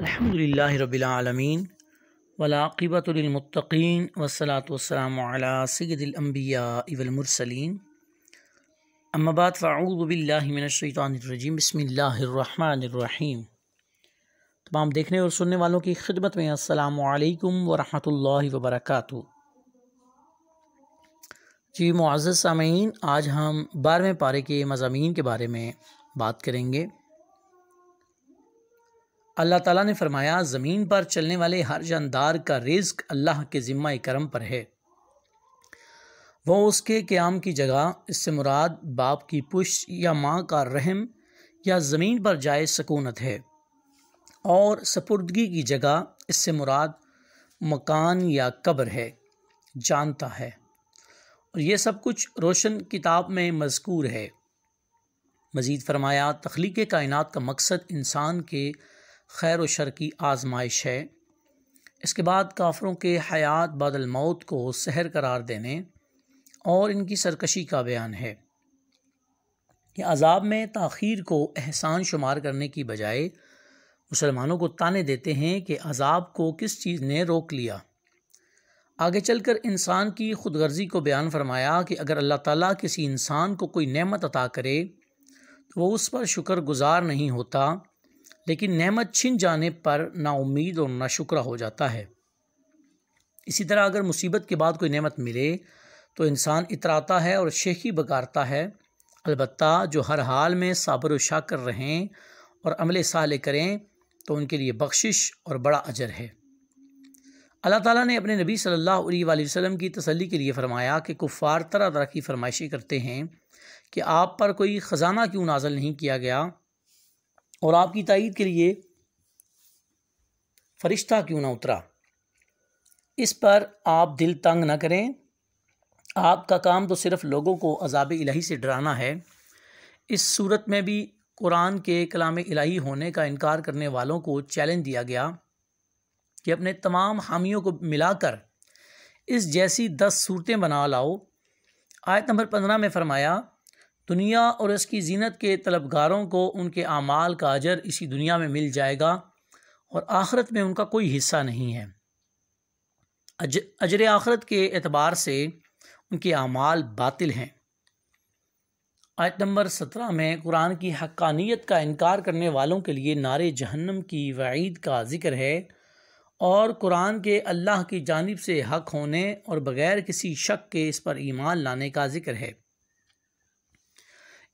الحمدللہ رب العالمین والعاقبۃ للمتقین والصلاۃ والسلام علی سید الانبیاء والمرسلین اما بعد فاعوذ باللہ من الشیطان الرجیم بسم اللہ الرحمن الرحیم۔ تمام دیکھنے اور سننے والوں کی خدمت میں السلام علیکم ورحمۃ اللہ وبرکاتہ۔ جی معزز سامعین، آج ہم 12ویں پارے کے مضامین کے بارے میں بات کریں گے۔ اللہ تعالیٰ نے فرمایا، زمین پر چلنے والے ہر جاندار کا رزق اللہ کے ذمہ کرم پر ہے، وہ اس کے قیام کی جگہ، اس سے مراد باپ کی پشت یا ماں کا رحم یا زمین پر جائے سکونت ہے، اور سپردگی کی جگہ، اس سے مراد مکان یا قبر ہے، جانتا ہے، اور یہ سب کچھ روشن کتاب میں مذکور ہے۔ مزید فرمایا، تخلیق کائنات کا مقصد انسان کے خیر و شر کی آزمائش ہے۔ اس کے بعد کافروں کے حیات بعد الموت کو سحر قرار دینے اور ان کی سرکشی کا بیان ہے۔ یہ عذاب میں تاخیر کو احسان شمار کرنے کی بجائے مسلمانوں کو طعنے دیتے ہیں کہ عذاب کو کس چیز نے روک لیا۔ آگے چل کر انسان کی خود غرضی کو بیان فرمایا کہ اگر اللہ تعالیٰ کسی انسان کو کوئی نعمت عطا کرے تو وہ اس پر شکر گزار نہیں ہوتا، لیکن نعمت چھن جانے پر نا امید اور ناشکرا ہو جاتا ہے۔ اسی طرح اگر مصیبت کے بعد کوئی نعمت ملے تو انسان اتراتا ہے اور شیخی بگارتا ہے، البتہ جو ہر حال میں صابر و شاکر رہیں اور عمل صالح کریں تو ان کے لیے بخشش اور بڑا اجر ہے۔ اللہ تعالیٰ نے اپنے نبی صلی اللہ علیہ وآلہ وسلم کی تسلی کے لیے فرمایا کہ کفار طرح طرح کی فرمائشیں کرتے ہیں کہ آپ پر کوئی خزانہ کیوں نازل نہیں کیا گیا، اور آپ کی تائید کے لیے فرشتہ کیوں نہ اترا۔ اس پر آپ دل تنگ نہ کریں، آپ کا کام تو صرف لوگوں کو عذاب الہی سے ڈرانا ہے۔ اس صورت میں بھی قرآن کے کلام الہی ہونے کا انکار کرنے والوں کو چیلنج دیا گیا کہ اپنے تمام حامیوں کو ملا کر اس جیسی 10 صورتیں بنا لاؤ۔ آیت نمبر 15 میں فرمایا، دنیا اور اس کی زینت کے طلبگاروں کو ان کے اعمال کا اجر اسی دنیا میں مل جائے گا اور آخرت میں ان کا کوئی حصہ نہیں ہے۔ اجر آخرت کے اعتبار سے ان کے اعمال باطل ہیں۔ آیت نمبر 17 میں قرآن کی حقانیت کا انکار کرنے والوں کے لیے نار جہنم کی وعید کا ذکر ہے، اور قرآن کے اللہ کی جانب سے حق ہونے اور بغیر کسی شک کے اس پر ایمان لانے کا ذکر ہے۔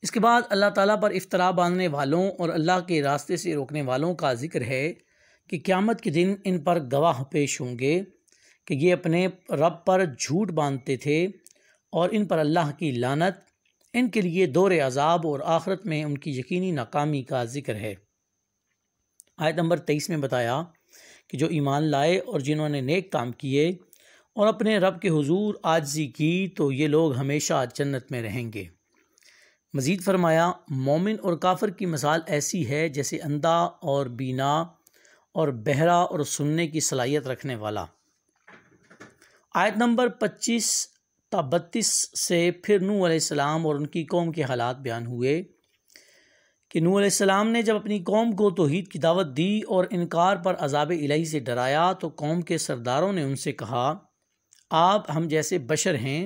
اس کے بعد اللہ تعالیٰ پر افطرا باندھنے والوں اور اللہ کے راستے سے روکنے والوں کا ذکر ہے کہ قیامت کے دن ان پر گواہ پیش ہوں گے کہ یہ اپنے رب پر جھوٹ باندھتے تھے، اور ان پر اللہ کی لعنت، ان کے لیے دور عذاب اور آخرت میں ان کی یقینی ناکامی کا ذکر ہے۔ آیت نمبر 23 میں بتایا کہ جو ایمان لائے اور جنہوں نے نیک کام کیے اور اپنے رب کے حضور عاجزی کی تو یہ لوگ ہمیشہ جنت میں رہیں گے۔ مزید فرمایا، مومن اور کافر کی مثال ایسی ہے جیسے اندھا اور بینا اور بہرا اور سننے کی صلاحیت رکھنے والا۔ آیت نمبر 25 تا 32 سے پھر نوح علیہ السلام اور ان کی قوم کے حالات بیان ہوئے کہ نوح علیہ السلام نے جب اپنی قوم کو توحید کی دعوت دی اور انکار پر عذاب الہی سے ڈرایا تو قوم کے سرداروں نے ان سے کہا، آپ ہم جیسے بشر ہیں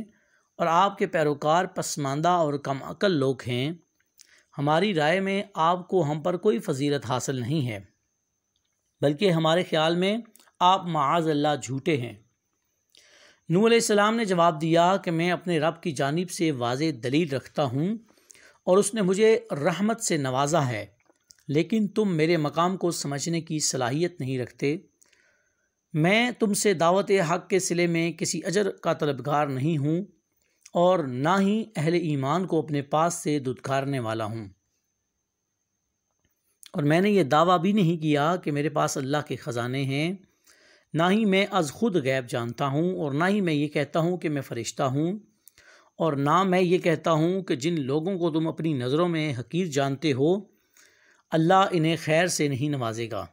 اور آپ کے پیروکار پسماندہ اور کم عقل لوگ ہیں، ہماری رائے میں آپ کو ہم پر کوئی فضیلت حاصل نہیں ہے، بلکہ ہمارے خیال میں آپ معاذ اللہ جھوٹے ہیں۔ نوح علیہ السلام نے جواب دیا کہ میں اپنے رب کی جانب سے واضح دلیل رکھتا ہوں اور اس نے مجھے رحمت سے نوازا ہے، لیکن تم میرے مقام کو سمجھنے کی صلاحیت نہیں رکھتے۔ میں تم سے دعوت حق کے صلے میں کسی اجر کا طلبگار نہیں ہوں، اور نہ ہی اہل ایمان کو اپنے پاس سے دھتکارنے والا ہوں، اور میں نے یہ دعویٰ بھی نہیں کیا کہ میرے پاس اللہ کے خزانے ہیں، نہ ہی میں از خود غیب جانتا ہوں، اور نہ ہی میں یہ کہتا ہوں کہ میں فرشتہ ہوں، اور نہ میں یہ کہتا ہوں کہ جن لوگوں کو تم اپنی نظروں میں حقیر جانتے ہو اللہ انہیں خیر سے نہیں نوازے گا۔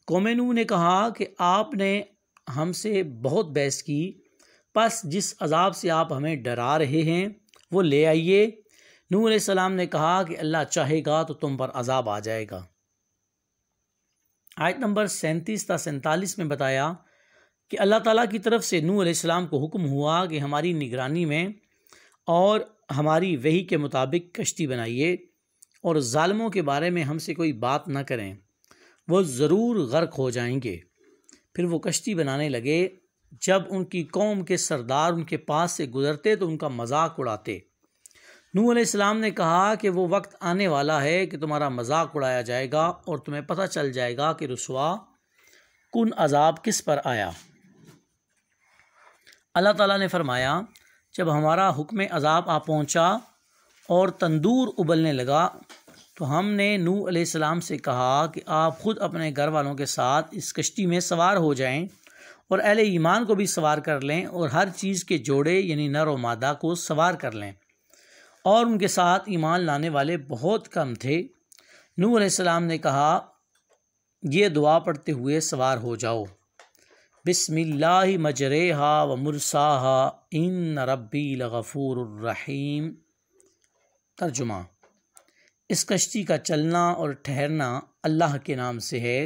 قوم نوح نے کہا کہ آپ نے ہم سے بہت بحث کی، پس جس عذاب سے آپ ہمیں ڈرا رہے ہیں وہ لے آئیے۔ نوح علیہ السلام نے کہا کہ اللہ چاہے گا تو تم پر عذاب آ جائے گا۔ آیت نمبر 37 تا 47 میں بتایا کہ اللہ تعالیٰ کی طرف سے نوح علیہ السلام کو حکم ہوا کہ ہماری نگرانی میں اور ہماری وحی کے مطابق کشتی بنائیے اور ظالموں کے بارے میں ہم سے کوئی بات نہ کریں، وہ ضرور غرق ہو جائیں گے۔ پھر وہ کشتی بنانے لگے۔ جب ان کی قوم کے سردار ان کے پاس سے گزرتے تو ان کا مذاق اڑاتے۔ نوح علیہ السلام نے کہا کہ وہ وقت آنے والا ہے کہ تمہارا مذاق اڑایا جائے گا اور تمہیں پتہ چل جائے گا کہ رسوا کن عذاب کس پر آیا۔ اللہ تعالیٰ نے فرمایا جب ہمارا حکم عذاب آ پہنچا اور تندور ابلنے لگا تو ہم نے نوح علیہ السلام سے کہا کہ آپ خود اپنے گھر والوں کے ساتھ اس کشتی میں سوار ہو جائیں اور اہل ایمان کو بھی سوار کر لیں اور ہر چیز کے جوڑے یعنی نر و مادہ کو سوار کر لیں، اور ان کے ساتھ ایمان لانے والے بہت کم تھے۔ نوح علیہ السلام نے کہا یہ دعا پڑھتے ہوئے سوار ہو جاؤ، بسم اللہ مجریہا و مرساہا ان ربی لغفور الرحیم۔ ترجمہ: اس کشتی کا چلنا اور ٹھہرنا اللہ کے نام سے ہے،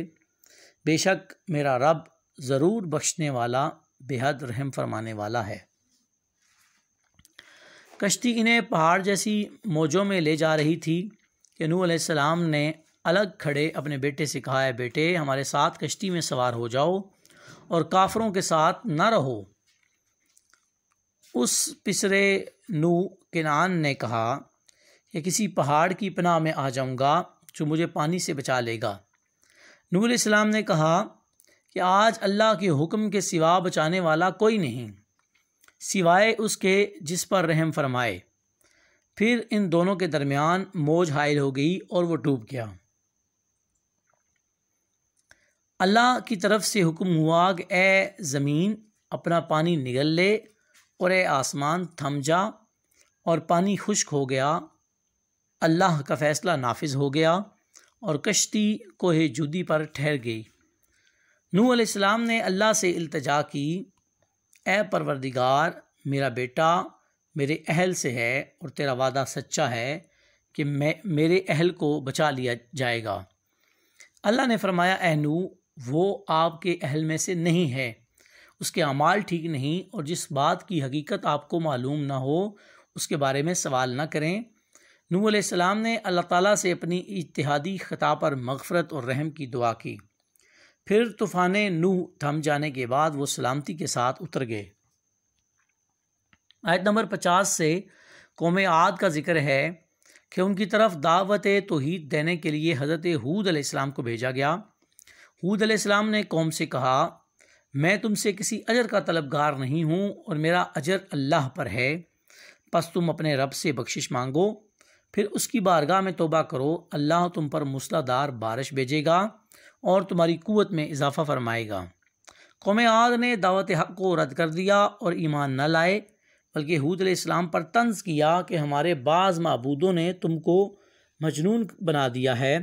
بے شک میرا رب ضرور بخشنے والا بے حد رحم فرمانے والا ہے۔ کشتی انہیں پہاڑ جیسی موجوں میں لے جا رہی تھی کہ نوح علیہ السلام نے الگ کھڑے اپنے بیٹے سے کہا ہے بیٹے ہمارے ساتھ کشتی میں سوار ہو جاؤ اور کافروں کے ساتھ نہ رہو۔ اس پسرے نوح کنعان نے کہا کہ کسی پہاڑ کی پناہ میں آ جاؤں گا جو مجھے پانی سے بچا لے گا۔ نوح علیہ السلام نے کہا کہ آج اللہ کے حکم کے سوا بچانے والا کوئی نہیں سوائے اس کے جس پر رحم فرمائے۔ پھر ان دونوں کے درمیان موج حائل ہو گئی اور وہ ڈوب گیا۔ اللہ کی طرف سے حکم ہوا کہ اے زمین اپنا پانی نگل لے اور اے آسمان تھم جا، اور پانی خشک ہو گیا۔ اللہ کا فیصلہ نافذ ہو گیا اور کشتی کوہ جودی پر ٹھہر گئی۔ نوح علیہ السلام نے اللہ سے التجا کی، اے پروردگار میرا بیٹا میرے اہل سے ہے اور تیرا وعدہ سچا ہے کہ میرے اہل کو بچا لیا جائے گا۔ اللہ نے فرمایا اے نوح وہ آپ کے اہل میں سے نہیں ہے، اس کے اعمال ٹھیک نہیں، اور جس بات کی حقیقت آپ کو معلوم نہ ہو اس کے بارے میں سوال نہ کریں۔ نوح علیہ السلام نے اللہ تعالیٰ سے اپنی اجتہادی خطا پر مغفرت اور رحم کی دعا کی۔ پھر طوفان نوح تھم جانے کے بعد وہ سلامتی کے ساتھ اتر گئے۔ آیت نمبر 50 سے قوم عاد کا ذکر ہے کہ ان کی طرف دعوت توحید دینے کے لیے حضرت ہود علیہ السلام کو بھیجا گیا۔ ہود علیہ السلام نے قوم سے کہا میں تم سے کسی اجر کا طلبگار نہیں ہوں اور میرا اجر اللہ پر ہے، پس تم اپنے رب سے بخشش مانگو، پھر اس کی بارگاہ میں توبہ کرو، اللہ تم پر موسلا دار بارش بھیجے گا اور تمہاری قوت میں اضافہ فرمائے گا۔ قوم عاد نے دعوت حق کو رد کر دیا اور ایمان نہ لائے، بلکہ ہود علیہ السلام پر طنز کیا کہ ہمارے بعض معبودوں نے تم کو مجنون بنا دیا ہے۔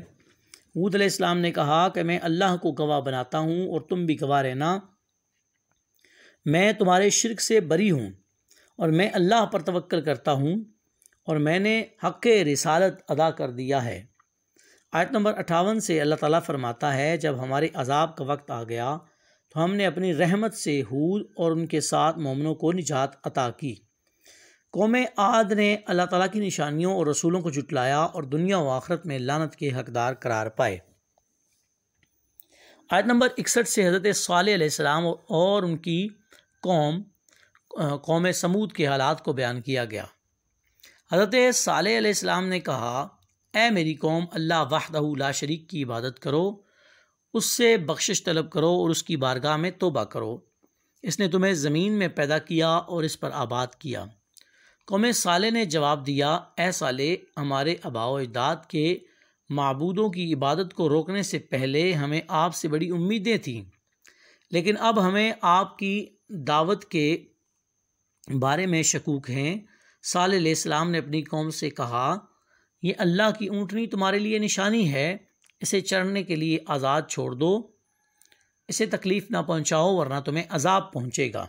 ہود علیہ السلام نے کہا کہ میں اللہ کو گواہ بناتا ہوں اور تم بھی گواہ رہنا، میں تمہارے شرک سے بری ہوں اور میں اللہ پر توکل کرتا ہوں اور میں نے حق رسالت ادا کر دیا ہے۔ آیت نمبر 58 سے اللہ تعالیٰ فرماتا ہے جب ہمارے عذاب کا وقت آ گیا تو ہم نے اپنی رحمت سے ہود اور ان کے ساتھ مومنوں کو نجات عطا کی۔ قوم عاد نے اللہ تعالیٰ کی نشانیوں اور رسولوں کو جھٹلایا اور دنیا و آخرت میں لعنت کے حقدار قرار پائے۔ آیت نمبر 61 سے حضرت صالح علیہ السلام اور ان کی قوم سمود کے حالات کو بیان کیا گیا۔ حضرت صالح علیہ السلام نے کہا اے میری قوم اللہ وحدہ لا شریک کی عبادت کرو، اس سے بخشش طلب کرو اور اس کی بارگاہ میں توبہ کرو، اس نے تمہیں زمین میں پیدا کیا اور اس پر آباد کیا۔ قوم صالح نے جواب دیا اے صالح ہمارے آباء و اجداد کے معبودوں کی عبادت کو روکنے سے پہلے ہمیں آپ سے بڑی امیدیں تھیں، لیکن اب ہمیں آپ کی دعوت کے بارے میں شکوک ہیں۔ صالح علیہ السلام نے اپنی قوم سے کہا یہ اللہ کی اونٹنی تمہارے لیے نشانی ہے، اسے چرنے کے لیے آزاد چھوڑ دو، اسے تکلیف نہ پہنچاؤ ورنہ تمہیں عذاب پہنچے گا۔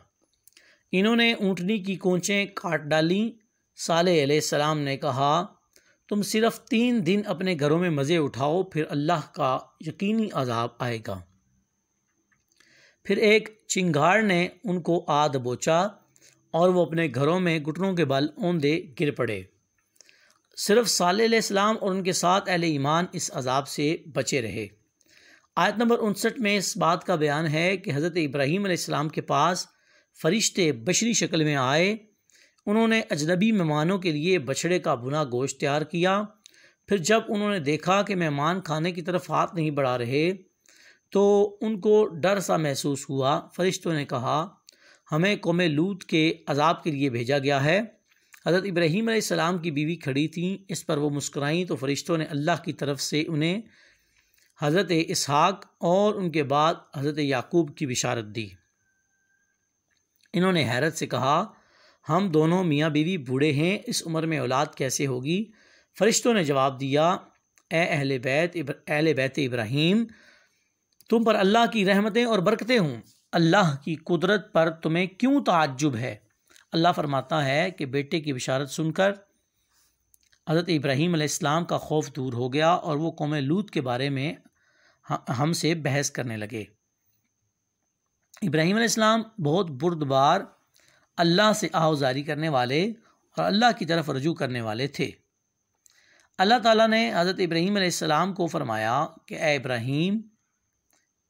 انہوں نے اونٹنی کی کونچیں کاٹ ڈالیں۔ صالح علیہ السلام نے کہا تم صرف 3 دن اپنے گھروں میں مزے اٹھاؤ، پھر اللہ کا یقینی عذاب آئے گا۔ پھر ایک چنگھاڑ نے ان کو آ دبوچا اور وہ اپنے گھروں میں گھٹنوں کے بل اوندے گر پڑے۔ صرف صالح علیہ السلام اور ان کے ساتھ اہل ایمان اس عذاب سے بچے رہے۔ آیت نمبر 59 میں اس بات کا بیان ہے کہ حضرت ابراہیم علیہ السلام کے پاس فرشتے بشری شکل میں آئے۔ انہوں نے اجنبی مہمانوں کے لیے بچھڑے کا بھنا گوشت تیار کیا۔ پھر جب انہوں نے دیکھا کہ مہمان کھانے کی طرف ہاتھ نہیں بڑھا رہے تو ان کو ڈر سا محسوس ہوا۔ فرشتوں نے کہا ہمیں قوم لوط کے عذاب کے لیے بھیجا گیا ہے۔ حضرت ابراہیم علیہ السلام کی بیوی کھڑی تھیں، اس پر وہ مسکرائیں تو فرشتوں نے اللہ کی طرف سے انہیں حضرت اسحاق اور ان کے بعد حضرت یعقوب کی بشارت دی۔ انہوں نے حیرت سے کہا ہم دونوں میاں بیوی بوڑھے ہیں، اس عمر میں اولاد کیسے ہوگی؟ فرشتوں نے جواب دیا اے اہل بیت ابراہیم، تم پر اللہ کی رحمتیں اور برکتیں ہوں، اللہ کی قدرت پر تمہیں کیوں تعجب ہے؟ اللہ فرماتا ہے کہ بیٹے کی بشارت سن کر حضرت ابراہیم علیہ السلام کا خوف دور ہو گیا اور وہ قوم لوط کے بارے میں ہم سے بحث کرنے لگے۔ ابراہیم علیہ السلام بہت بردبار، اللہ سے آہوزاری کرنے والے اور اللہ کی طرف رجوع کرنے والے تھے۔ اللہ تعالیٰ نے حضرت ابراہیم علیہ السلام کو فرمایا کہ اے ابراہیم،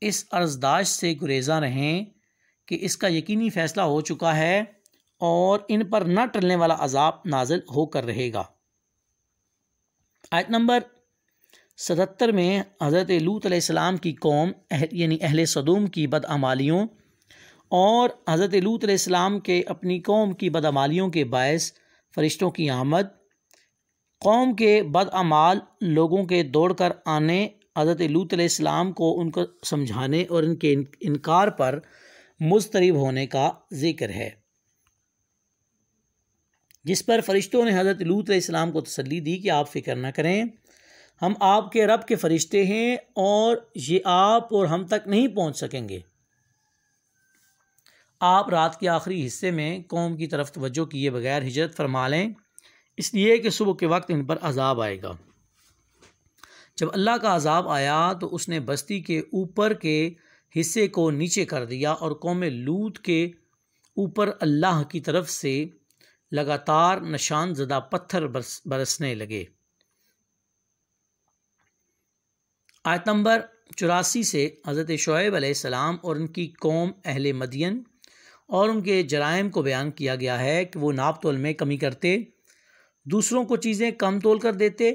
اس عرضداشت سے گریزاں رہیں کہ اس کا یقینی فیصلہ ہو چکا ہے اور ان پر نہ ٹلنے والا عذاب نازل ہو کر رہے گا۔ آیت نمبر 77 میں حضرت لوط علیہ السلام کی قوم یعنی اہل صدوم کی بدعمالیوں اور حضرت لوط علیہ السلام کے اپنی قوم کی بدعمالیوں کے باعث فرشتوں کی آمد، قوم کے بدعمال لوگوں کے دوڑ کر آنے، حضرت لوط علیہ السلام کو ان کو سمجھانے اور ان کے انکار پر مضطرب ہونے کا ذکر ہے، جس پر فرشتوں نے حضرت لوط علیہ السلام کو تسلی دی کہ آپ فکر نہ کریں، ہم آپ کے رب کے فرشتے ہیں اور یہ آپ اور ہم تک نہیں پہنچ سکیں گے۔ آپ رات کے آخری حصے میں قوم کی طرف توجہ کیے بغیر ہجرت فرما لیں، اس لیے کہ صبح کے وقت ان پر عذاب آئے گا۔ جب اللہ کا عذاب آیا تو اس نے بستی کے اوپر کے حصے کو نیچے کر دیا اور قوم لوط کے اوپر اللہ کی طرف سے لگاتار نشان زدہ پتھر برسنے لگے۔ آیت نمبر 84 سے حضرت شعیب علیہ السلام اور ان کی قوم اہل مدین اور ان کے جرائم کو بیان کیا گیا ہے کہ وہ ناپ تول میں کمی کرتے، دوسروں کو چیزیں کم تول کر دیتے۔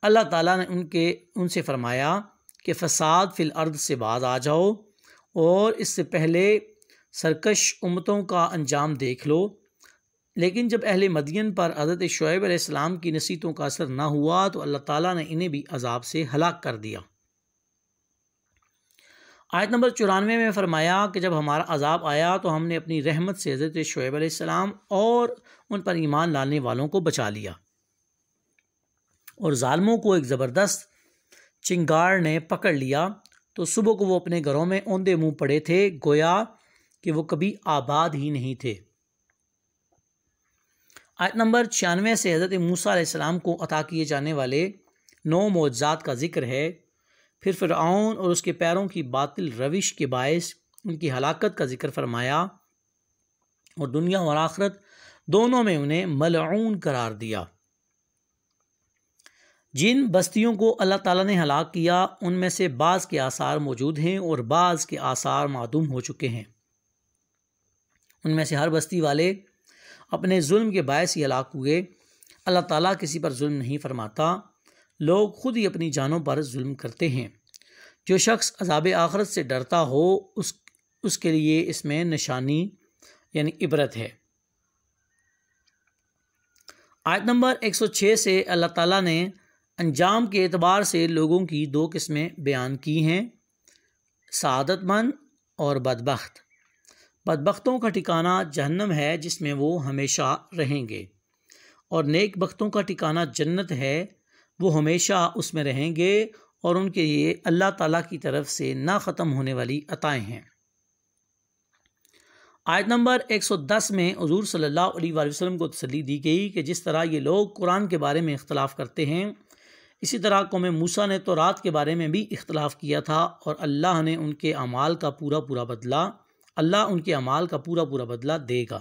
اللہ تعالیٰ نے ان سے فرمایا کہ فساد فی الارض سے باز آ جاؤ اور اس سے پہلے سرکش امتوں کا انجام دیکھ لو۔ لیکن جب اہل مدین پر حضرت شعیب علیہ السلام کی نصیحتوں کا اثر نہ ہوا تو اللہ تعالیٰ نے انہیں بھی عذاب سے ہلاک کر دیا۔ آیت نمبر 94 میں فرمایا کہ جب ہمارا عذاب آیا تو ہم نے اپنی رحمت سے حضرت شعیب علیہ السلام اور ان پر ایمان لانے والوں کو بچا لیا، اور ظالموں کو ایک زبردست چنگاڑ نے پکڑ لیا تو صبح کو وہ اپنے گھروں میں اوندے منہ پڑے تھے، گویا کہ وہ کبھی آباد ہی نہیں تھے۔ آیت نمبر 96 سے حضرت موسیٰ علیہ السلام کو عطا کیے جانے والے 9 معجزات کا ذکر ہے۔ پھر فرعون اور اس کے پیروں کی باطل روش کے باعث ان کی ہلاکت کا ذکر فرمایا اور دنیا اور آخرت دونوں میں انہیں ملعون قرار دیا۔ جن بستیوں کو اللہ تعالیٰ نے ہلاک کیا ان میں سے بعض کے آثار موجود ہیں اور بعض کے آثار معدوم ہو چکے ہیں۔ ان میں سے ہر بستی والے اپنے ظلم کے باعث ہی ہلاک ہوئے۔ اللہ تعالیٰ کسی پر ظلم نہیں فرماتا، لوگ خود ہی اپنی جانوں پر ظلم کرتے ہیں۔ جو شخص عذاب آخرت سے ڈرتا ہو اس کے لیے اس میں نشانی یعنی عبرت ہے۔ آیت نمبر 106 سے اللہ تعالیٰ نے انجام کے اعتبار سے لوگوں کی 2 قسمیں بیان کی ہیں، سعادت مند اور بدبخت۔ بدبختوں کا ٹھکانہ جہنم ہے جس میں وہ ہمیشہ رہیں گے، اور نیک بختوں کا ٹھکانہ جنت ہے، وہ ہمیشہ اس میں رہیں گے اور ان کے لیے اللہ تعالیٰ کی طرف سے نہ ختم ہونے والی عطائیں ہیں۔ آیت نمبر 110 میں حضور صلی اللہ علیہ وآلہ وسلم کو تسلی دی گئی کہ جس طرح یہ لوگ قرآن کے بارے میں اختلاف کرتے ہیں، اسی طرح قوم موسیٰ نے تورات کے بارے میں بھی اختلاف کیا تھا، اور اللہ ان کے اعمال کا پورا بدلہ دے گا۔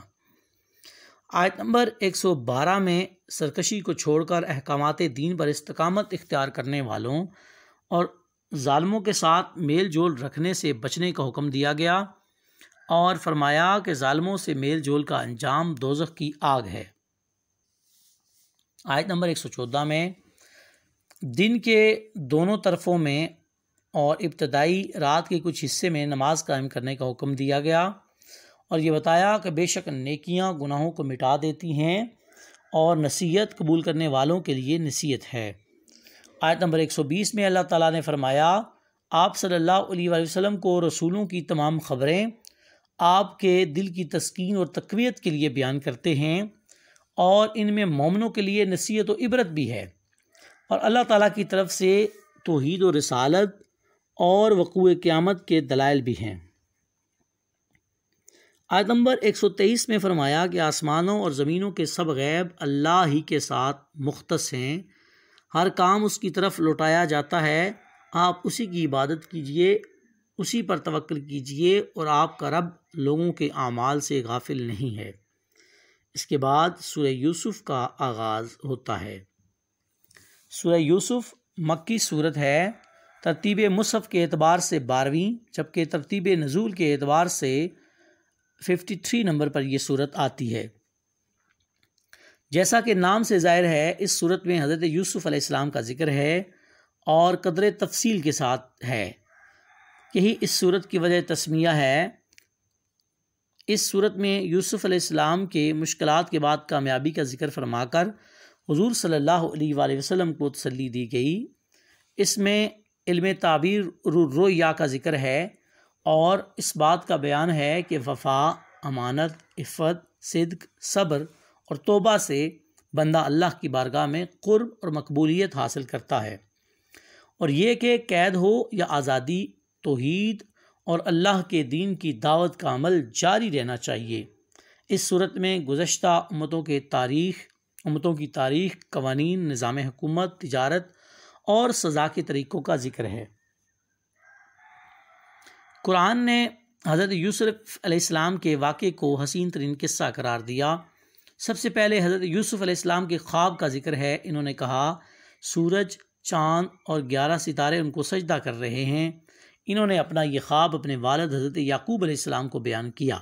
آیت نمبر 112 میں سرکشی کو چھوڑ کر احکامات دین پر استقامت اختیار کرنے والوں اور ظالموں کے ساتھ میل جول رکھنے سے بچنے کا حکم دیا گیا، اور فرمایا کہ ظالموں سے میل جول کا انجام دوزخ کی آگ ہے۔ آیت نمبر 114 میں دن کے دونوں طرفوں میں اور ابتدائی رات کے کچھ حصے میں نماز قائم کرنے کا حکم دیا گیا، اور یہ بتایا کہ بے شک نیکیاں گناہوں کو مٹا دیتی ہیں اور نصیحت قبول کرنے والوں کے لیے نصیحت ہے۔ آیت نمبر 120 میں اللہ تعالیٰ نے فرمایا، آپ صلی اللہ علیہ وآلہ وسلم کو رسولوں کی تمام خبریں آپ کے دل کی تسکین اور تقویت کے لیے بیان کرتے ہیں، اور ان میں مومنوں کے لیے نصیحت و عبرت بھی ہے، اور اللہ تعالیٰ کی طرف سے توحید و رسالت اور وقوع قیامت کے دلائل بھی ہیں۔ آیت نمبر 123 میں فرمایا کہ آسمانوں اور زمینوں کے سب غیب اللہ ہی کے ساتھ مختص ہیں، ہر کام اس کی طرف لوٹایا جاتا ہے، آپ اسی کی عبادت کیجئے، اسی پر توکل کیجئے، اور آپ کا رب لوگوں کے اعمال سے غافل نہیں ہے۔ اس کے بعد سورہ یوسف کا آغاز ہوتا ہے۔ سورہ یوسف مکی صورت ہے، ترتیب مصحف کے اعتبار سے 12ویں، جبکہ ترتیب نزول کے اعتبار سے 53 نمبر پر یہ صورت آتی ہے۔ جیسا کہ نام سے ظاہر ہے، اس صورت میں حضرت یوسف علیہ السلام کا ذکر ہے اور قدر تفصیل کے ساتھ ہے۔ یہی اس صورت کی وجہ تسمیہ ہے۔ اس صورت میں یوسف علیہ السلام کے مشکلات کے بعد کامیابی کا ذکر فرما کر حضور صلی اللہ علیہ وآلہ وسلم کو تسلی دی گئی۔ اس میں علم تعبیر رؤیا کا ذکر ہے، اور اس بات کا بیان ہے کہ وفا، امانت، عفت، صدق، صبر اور توبہ سے بندہ اللہ کی بارگاہ میں قرب اور مقبولیت حاصل کرتا ہے، اور یہ کہ قید ہو یا آزادی، توحید اور اللہ کے دین کی دعوت کا عمل جاری رہنا چاہیے۔ اس صورت میں گزشتہ امتوں کی تاریخ، قوانین، نظام حکومت، تجارت اور سزا کے طریقوں کا ذکر ہے۔ قرآن نے حضرت یوسف علیہ السلام کے واقعے کو حسین ترین قصہ قرار دیا۔ سب سے پہلے حضرت یوسف علیہ السلام کے خواب کا ذکر ہے۔ انہوں نے کہا، سورج، چاند اور 11 ستارے ان کو سجدہ کر رہے ہیں۔ انہوں نے اپنا یہ خواب اپنے والد حضرت یعقوب علیہ السلام کو بیان کیا۔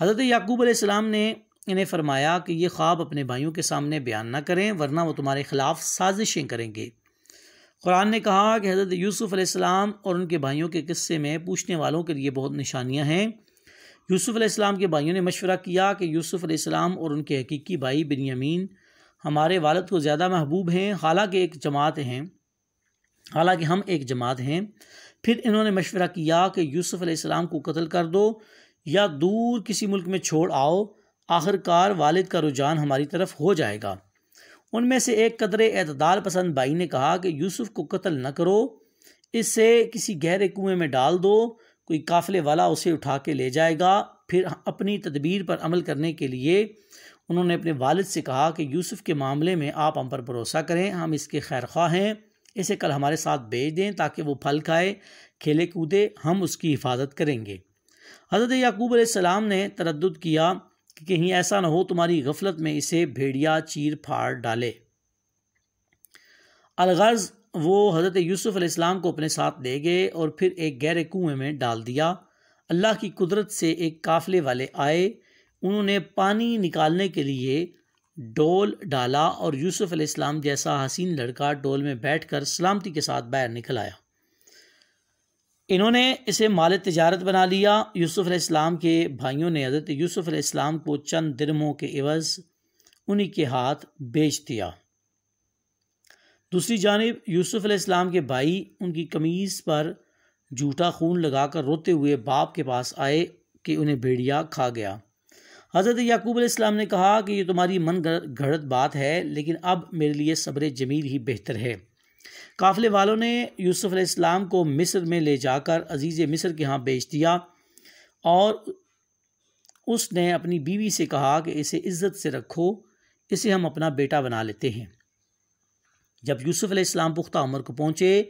حضرت یعقوب علیہ السلام نے انہیں فرمایا کہ یہ خواب اپنے بھائیوں کے سامنے بیان نہ کریں، ورنہ وہ تمہارے خلاف سازشیں کریں گے۔ قرآن نے کہا کہ حضرت یوسف علیہ السلام اور ان کے بھائیوں کے قصے میں پوچھنے والوں کے لیے بہت نشانیاں ہیں۔ یوسف علیہ السلام کے بھائیوں نے مشورہ کیا کہ یوسف علیہ السلام اور ان کے حقیقی بھائی بنیامین ہمارے والد کو زیادہ محبوب ہیں، حالانکہ ہم ایک جماعت ہیں۔ پھر انہوں نے مشورہ کیا کہ یوسف علیہ السلام کو قتل کر دو یا دور کسی ملک میں چھوڑ آؤ، آخر کار والد کا رجحان ہماری طرف ہو جائے گا۔ ان میں سے ایک قدر اعتدال پسند بھائی نے کہا کہ یوسف کو قتل نہ کرو، اسے کسی گہرے کنویں میں ڈال دو، کوئی قافلے والا اسے اٹھا کے لے جائے گا۔ پھر اپنی تدبیر پر عمل کرنے کے لیے انہوں نے اپنے والد سے کہا کہ یوسف کے معاملے میں آپ ہم پر بھروسہ کریں، ہم اس کے خیر خواہ ہیں، اسے کل ہمارے ساتھ بھیج دیں تاکہ وہ پھل کھائے، کھیلے کودے، ہم اس کی حفاظت کریں گے۔ حضرت یعقوب علیہ السلام نے تردد کیا کہ کہیں ایسا نہ ہو تمہاری غفلت میں اسے بھیڑیا چیر پھاڑ ڈالے۔ الغرض وہ حضرت یوسف علیہ السلام کو اپنے ساتھ لے گئے اور پھر ایک گہرے کنویں میں ڈال دیا۔ اللہ کی قدرت سے ایک قافلے والے آئے، انہوں نے پانی نکالنے کے لیے ڈول ڈالا اور یوسف علیہ السلام جیسا حسین لڑکا ڈول میں بیٹھ کر سلامتی کے ساتھ باہر نکل آیا۔ انہوں نے اسے مال تجارت بنا لیا۔ یوسف علیہ السلام کے بھائیوں نے حضرت یوسف علیہ السلام کو چند درہموں کے عوض انہی کے ہاتھ بیچ دیا۔ دوسری جانب یوسف علیہ السلام کے بھائی ان کی قمیض پر جھوٹا خون لگا کر روتے ہوئے باپ کے پاس آئے کہ انہیں بھیڑیا کھا گیا۔ حضرت یعقوب علیہ السلام نے کہا کہ یہ تمہاری من گھڑت بات ہے، لیکن اب میرے لیے صبر جمیل ہی بہتر ہے۔ قافلے والوں نے یوسف علیہ السلام کو مصر میں لے جا کر عزیز مصر کے ہاں بیچ دیا، اور اس نے اپنی بیوی سے کہا کہ اسے عزت سے رکھو، اسے ہم اپنا بیٹا بنا لیتے ہیں۔ جب یوسف علیہ السلام پختہ عمر کو پہنچے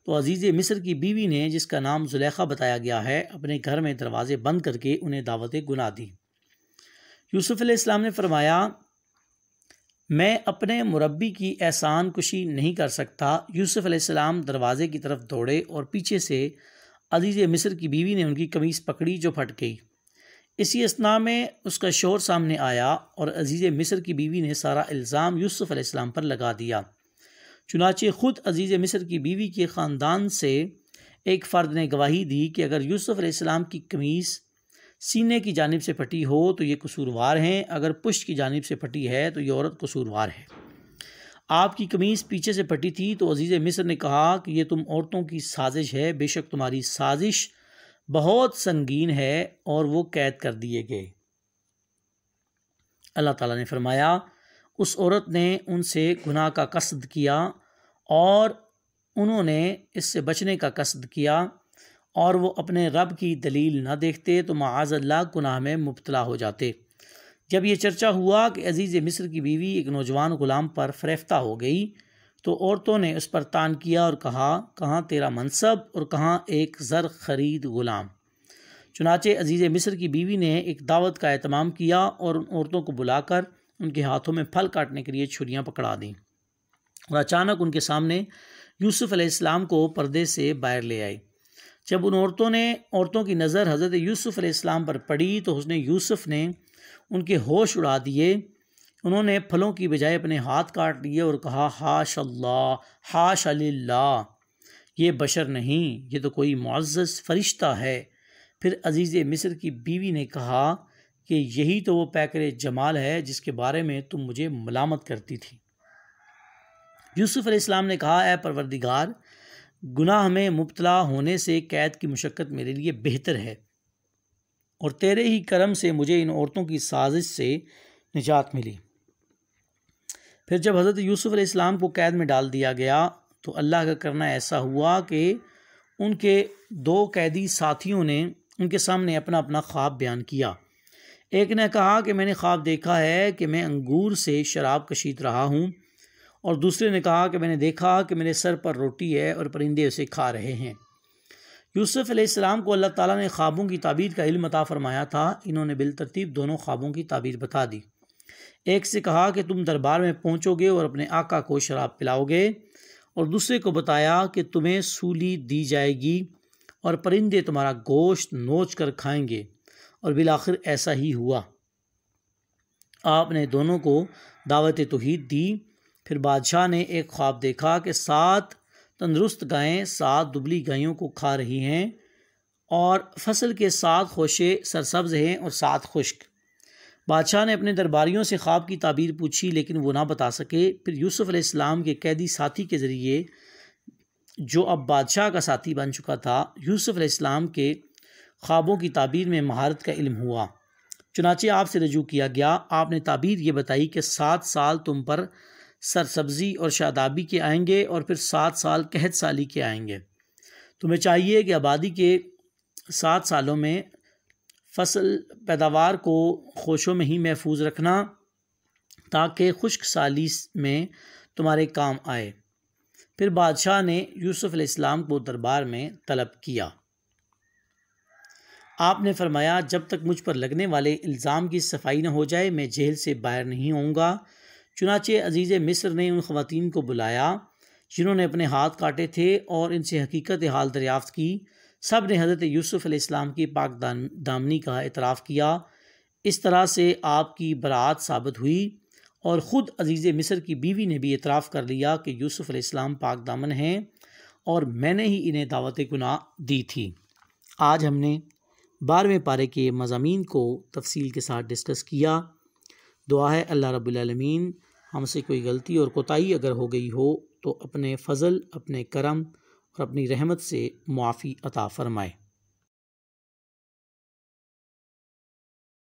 تو عزیز مصر کی بیوی نے، جس کا نام زلیخا بتایا گیا ہے، اپنے گھر میں دروازے بند کر کے انہیں دعوت گناہ دی۔ یوسف علیہ السلام نے فرمایا، میں اپنے مربی کی احسان کشی نہیں کر سکتا۔ یوسف علیہ السلام دروازے کی طرف دوڑے اور پیچھے سے عزیز مصر کی بیوی نے ان کی قمیص پکڑی جو پھٹ گئی۔ اسی اثناء میں اس کا شوہر سامنے آیا اور عزیز مصر کی بیوی نے سارا الزام یوسف علیہ السلام پر لگا دیا۔ چنانچہ خود عزیز مصر کی بیوی کے خاندان سے ایک فرد نے گواہی دی کہ اگر یوسف علیہ السلام کی قمیص سینے کی جانب سے پھٹی ہو تو یہ قصوروار ہیں، اگر پشت کی جانب سے پھٹی ہے تو یہ عورت قصوروار ہے۔ آپ کی قمیص پیچھے سے پھٹی تھی تو عزیز مصر نے کہا کہ یہ تم عورتوں کی سازش ہے، بے شک تمہاری سازش بہت سنگین ہے، اور وہ قید کر دیے گئے۔ اللہ تعالیٰ نے فرمایا، اس عورت نے ان سے گناہ کا قصد کیا اور انہوں نے اس سے بچنے کا قصد کیا، اور وہ اپنے رب کی دلیل نہ دیکھتے تو معاذ اللہ گناہ میں مبتلا ہو جاتے۔ جب یہ چرچا ہوا کہ عزیز مصر کی بیوی ایک نوجوان غلام پر فریفتہ ہو گئی تو عورتوں نے اس پر طعن کیا اور کہا، کہاں تیرا منصب اور کہاں ایک زر خرید غلام۔ چنانچہ عزیز مصر کی بیوی نے ایک دعوت کا اہتمام کیا اور ان عورتوں کو بلا کر ان کے ہاتھوں میں پھل کاٹنے کے لیے چھریاں پکڑا دیں، اور اچانک ان کے سامنے یوسف علیہ السلام کو پردے سے باہر لے آئی۔ جب ان عورتوں کی نظر حضرت یوسف علیہ السلام پر پڑی تو حسن یوسف نے ان کے ہوش اڑا دیے۔ انہوں نے پھلوں کی بجائے اپنے ہاتھ کاٹ لیے اور کہا، حاش اللہ، حاش للہ، یہ بشر نہیں، یہ تو کوئی معزز فرشتہ ہے۔ پھر عزیز مصر کی بیوی نے کہا کہ یہی تو وہ پیکر جمال ہے جس کے بارے میں تم مجھے ملامت کرتی تھی۔ یوسف علیہ السلام نے کہا، اے پروردگار، گناہ میں مبتلا ہونے سے قید کی مشقت میرے لیے بہتر ہے، اور تیرے ہی کرم سے مجھے ان عورتوں کی سازش سے نجات ملی۔ پھر جب حضرت یوسف علیہ السلام کو قید میں ڈال دیا گیا تو اللہ کا کرنا ایسا ہوا کہ ان کے دو قیدی ساتھیوں نے ان کے سامنے اپنا اپنا خواب بیان کیا۔ ایک نے کہا کہ میں نے خواب دیکھا ہے کہ میں انگور سے شراب کشید رہا ہوں، اور دوسرے نے کہا کہ میں نے دیکھا کہ میرے سر پر روٹی ہے اور پرندے اسے کھا رہے ہیں۔ یوسف علیہ السلام کو اللہ تعالیٰ نے خوابوں کی تعبیر کا علم عطا فرمایا تھا۔ انہوں نے بالترتیب دونوں خوابوں کی تعبیر بتا دی۔ ایک سے کہا کہ تم دربار میں پہنچو گے اور اپنے آقا کو شراب پلاؤ گے، اور دوسرے کو بتایا کہ تمہیں سولی دی جائے گی اور پرندے تمہارا گوشت نوچ کر کھائیں گے، اور بالآخر ایسا ہی ہوا۔ آپ نے دونوں کو دعوت توحید دی۔ پھر بادشاہ نے ایک خواب دیکھا کہ 7 تندرست گائیں 7 دبلی گائیوں کو کھا رہی ہیں، اور فصل کے 7 خوشے سرسبز ہیں اور 7 خشک۔ بادشاہ نے اپنے درباریوں سے خواب کی تعبیر پوچھی لیکن وہ نہ بتا سکے۔ پھر یوسف علیہ السلام کے قیدی ساتھی کے ذریعے، جو اب بادشاہ کا ساتھی بن چکا تھا، یوسف علیہ السلام کے خوابوں کی تعبیر میں مہارت کا علم ہوا۔ چنانچہ آپ سے رجوع کیا گیا۔ آپ نے تعبیر یہ بتائی کہ 7 سال تم پر سرسبزی اور شادابی کے آئیں گے، اور پھر 7 سال قحط سالی کے آئیں گے۔ تمہیں چاہیے کہ آبادی کے 7 سالوں میں فصل پیداوار کو خوشوں میں ہی محفوظ رکھنا تاکہ خشک سالی میں تمہارے کام آئے۔ پھر بادشاہ نے یوسف علیہ السلام کو دربار میں طلب کیا۔ آپ نے فرمایا، جب تک مجھ پر لگنے والے الزام کی صفائی نہ ہو جائے میں جیل سے باہر نہیں ہوں گا۔ چنانچہ عزیز مصر نے ان خواتین کو بلایا جنہوں نے اپنے ہاتھ کاٹے تھے اور ان سے حقیقت حال دریافت کی۔ سب نے حضرت یوسف علیہ السلام کی پاک دامنی کا اعتراف کیا۔ اس طرح سے آپ کی برات ثابت ہوئی، اور خود عزیز مصر کی بیوی نے بھی اعتراف کر لیا کہ یوسف علیہ السلام پاک دامن ہیں، اور میں نے ہی انہیں دعوت گناہ دی تھی۔ آج ہم نے 12ویں پارے کے مضامین کو تفصیل کے ساتھ ڈسکس کیا۔ دعا ہے اللہ رب العالمین ہم سے کوئی غلطی اور کوتاہی اگر ہو گئی ہو تو اپنے فضل، اپنے کرم اور اپنی رحمت سے معافی عطا فرمائے۔